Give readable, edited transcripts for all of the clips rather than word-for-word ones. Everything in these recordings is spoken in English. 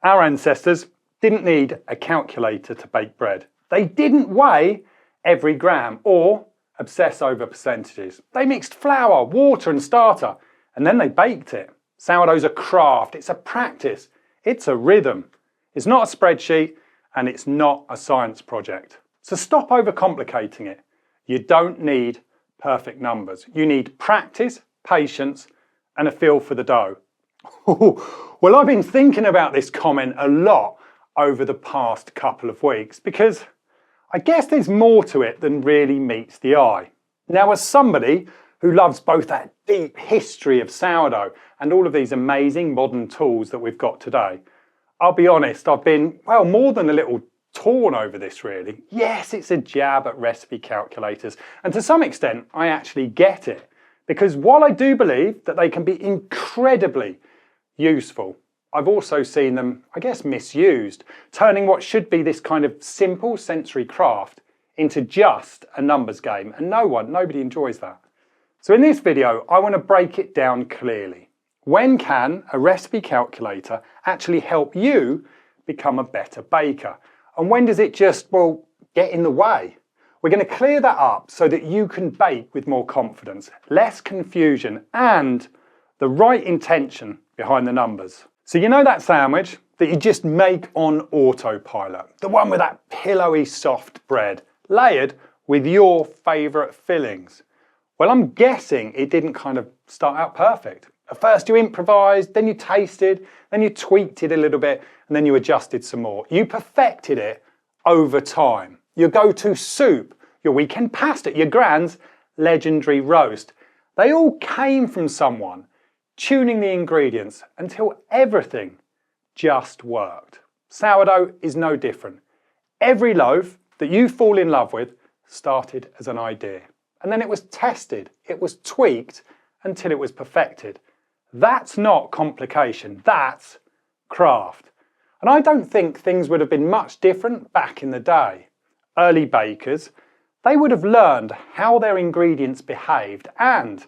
Our ancestors didn't need a calculator to bake bread. They didn't weigh every gram or obsess over percentages. They mixed flour, water and starter, and then they baked it. Sourdough's a craft, it's a practice, it's a rhythm. It's not a spreadsheet and it's not a science project. So stop overcomplicating it. You don't need perfect numbers. You need practice, patience and a feel for the dough. Well, I've been thinking about this comment a lot over the past couple of weeks because I guess there's more to it than really meets the eye. Now, as somebody who loves both that deep history of sourdough and all of these amazing modern tools that we've got today, I'll be honest, I've been, well, more than a little torn over this really. Yes, it's a jab at recipe calculators, and to some extent I actually get it, because while I do believe that they can be incredibly useful, I've also seen them, I guess, misused, turning what should be this kind of simple sensory craft into just a numbers game, and nobody enjoys that. So in this video, I want to break it down clearly. When can a recipe calculator actually help you become a better baker? And when does it just, well, get in the way? We're going to clear that up so that you can bake with more confidence, less confusion, and the right intention behind the numbers. So you know that sandwich that you just make on autopilot, the one with that pillowy soft bread, layered with your favourite fillings? Well, I'm guessing it didn't kind of start out perfect. At first you improvised, then you tasted, then you tweaked it a little bit, and then you adjusted some more. You perfected it over time. Your go-to soup, your weekend pasta, your grand's legendary roast. They all came from someone tuning the ingredients until everything just worked. Sourdough is no different. Every loaf that you fall in love with started as an idea. And then it was tested, it was tweaked until it was perfected. That's not complication, that's craft. And I don't think things would have been much different back in the day. Early bakers, they would have learned how their ingredients behaved and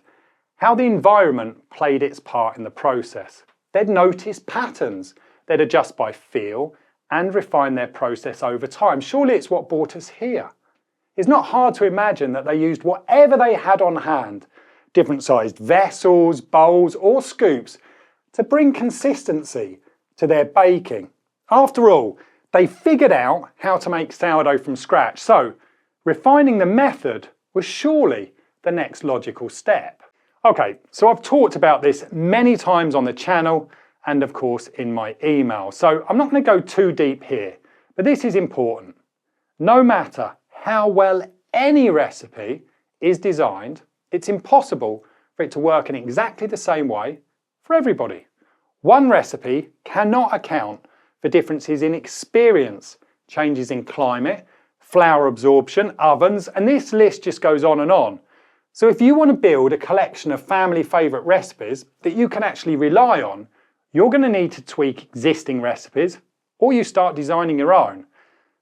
how the environment played its part in the process. They'd notice patterns, they'd adjust by feel and refine their process over time. Surely it's what brought us here. It's not hard to imagine that they used whatever they had on hand, different sized vessels, bowls or scoops, to bring consistency to their baking. After all, they figured out how to make sourdough from scratch, so refining the method was surely the next logical step. Okay, so I've talked about this many times on the channel and of course in my email, so I'm not going to go too deep here, but this is important. No matter how well any recipe is designed, it's impossible for it to work in exactly the same way for everybody. One recipe cannot account for differences in experience, changes in climate, flour absorption, ovens, and this list just goes on and on. So if you want to build a collection of family favourite recipes that you can actually rely on, you're going to need to tweak existing recipes or you start designing your own.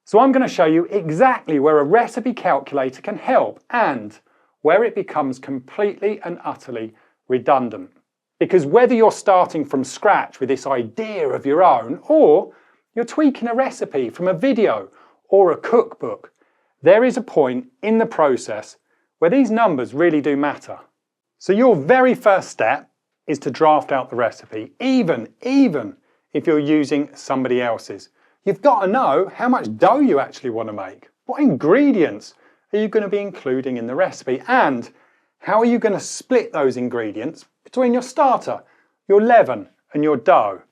So I'm going to show you exactly where a recipe calculator can help and where it becomes completely and utterly redundant. Because whether you're starting from scratch with this idea of your own or you're tweaking a recipe from a video or a cookbook, there is a point in the process where these numbers really do matter. So your very first step is to draft out the recipe, even if you're using somebody else's. You've got to know how much dough you actually want to make. What ingredients are you going to be including in the recipe? And how are you going to split those ingredients between your starter, your leaven and your dough?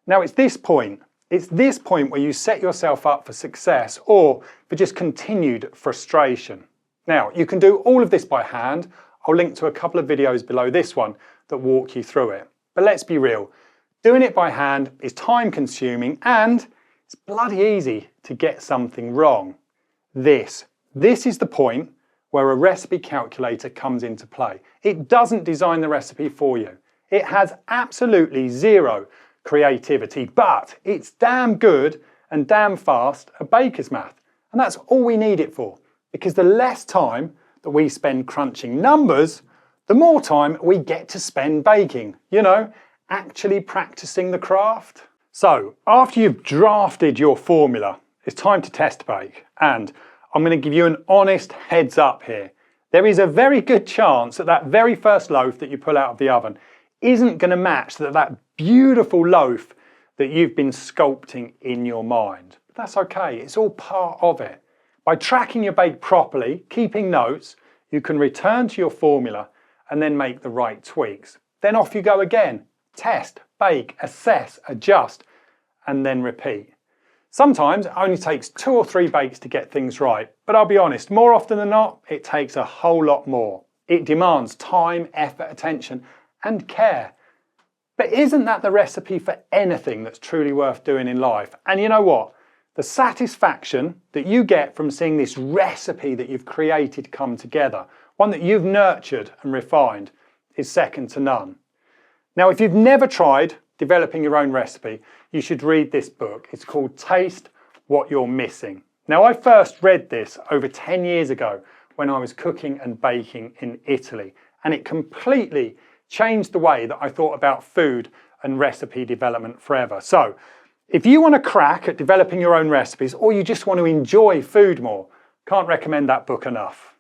Now it's this point where you set yourself up for success or for just continued frustration. Now you can do all of this by hand. I'll link to a couple of videos below this one that walk you through it. But let's be real, doing it by hand is time consuming and it's bloody easy to get something wrong. This is the point where a recipe calculator comes into play. It doesn't design the recipe for you. It has absolutely zero creativity, but it's damn good and damn fast at baker's math. And that's all we need it for, because the less time that we spend crunching numbers, the more time we get to spend baking, actually practicing the craft. So after you've drafted your formula, it's time to test bake. And I'm going to give you an honest heads up here. There is a very good chance that that very first loaf that you pull out of the oven isn't going to match that beautiful loaf that you've been sculpting in your mind. But that's okay, it's all part of it. By tracking your bake properly, keeping notes, you can return to your formula and then make the right tweaks. Then off you go again. Test, bake, assess, adjust, and then repeat. Sometimes it only takes 2 or 3 bakes to get things right, but I'll be honest, more often than not, it takes a whole lot more. It demands time, effort, attention, and care. But isn't that the recipe for anything that's truly worth doing in life? And you know what? The satisfaction that you get from seeing this recipe that you've created come together, one that you've nurtured and refined, is second to none. Now, if you've never tried developing your own recipe, you should read this book. It's called Taste What You're Missing. Now, I first read this over 10 years ago when I was cooking and baking in Italy, and it completely changed the way that I thought about food and recipe development forever. So, if you want to crack at developing your own recipes, or you just want to enjoy food more, can't recommend that book enough.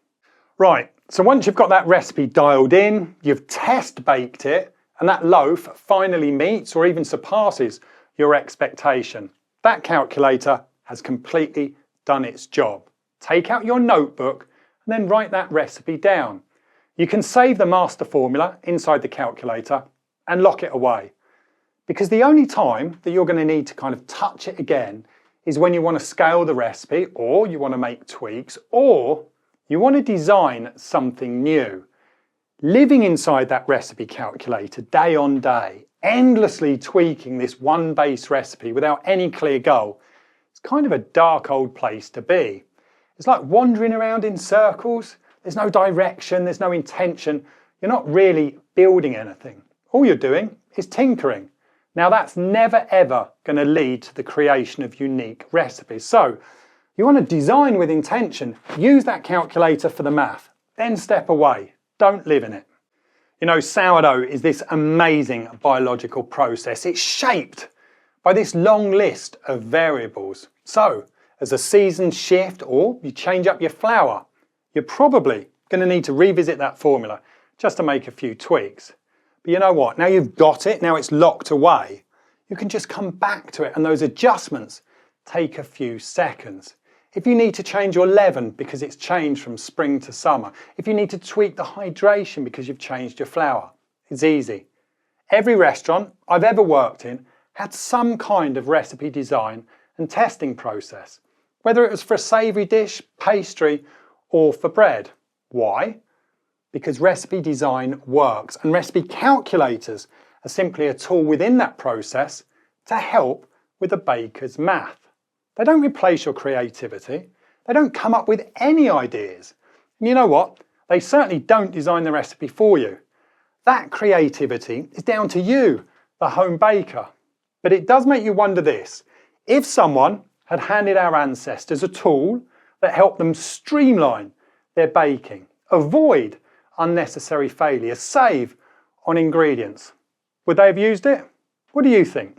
Right, so once you've got that recipe dialed in, you've test baked it, and that loaf finally meets or even surpasses your expectation, that calculator has completely done its job. Take out your notebook and then write that recipe down. You can save the master formula inside the calculator and lock it away. Because the only time that you're going to need to kind of touch it again is when you want to scale the recipe, or you want to make tweaks, or you want to design something new. Living inside that recipe calculator day on day, endlessly tweaking this one base recipe without any clear goal, it's kind of a dark old place to be. It's like wandering around in circles. There's no direction, there's no intention. You're not really building anything. All you're doing is tinkering. Now that's never ever going to lead to the creation of unique recipes. So you want to design with intention, use that calculator for the math, then step away. Don't live in it. You know, sourdough is this amazing biological process. It's shaped by this long list of variables. So as the seasons shift or you change up your flour, you're probably going to need to revisit that formula just to make a few tweaks. But you know what? Now you've got it, now it's locked away, you can just come back to it, and those adjustments take a few seconds. If you need to change your leaven because it's changed from spring to summer, if you need to tweak the hydration because you've changed your flour, it's easy. Every restaurant I've ever worked in had some kind of recipe design and testing process, whether it was for a savoury dish, pastry, or for bread. Why? Because recipe design works, and recipe calculators are simply a tool within that process to help with the baker's math. They don't replace your creativity. They don't come up with any ideas. And you know what? They certainly don't design the recipe for you. That creativity is down to you, the home baker. But it does make you wonder this: if someone had handed our ancestors a tool that helped them streamline their baking, avoid unnecessary failures, save on ingredients, would they have used it? What do you think?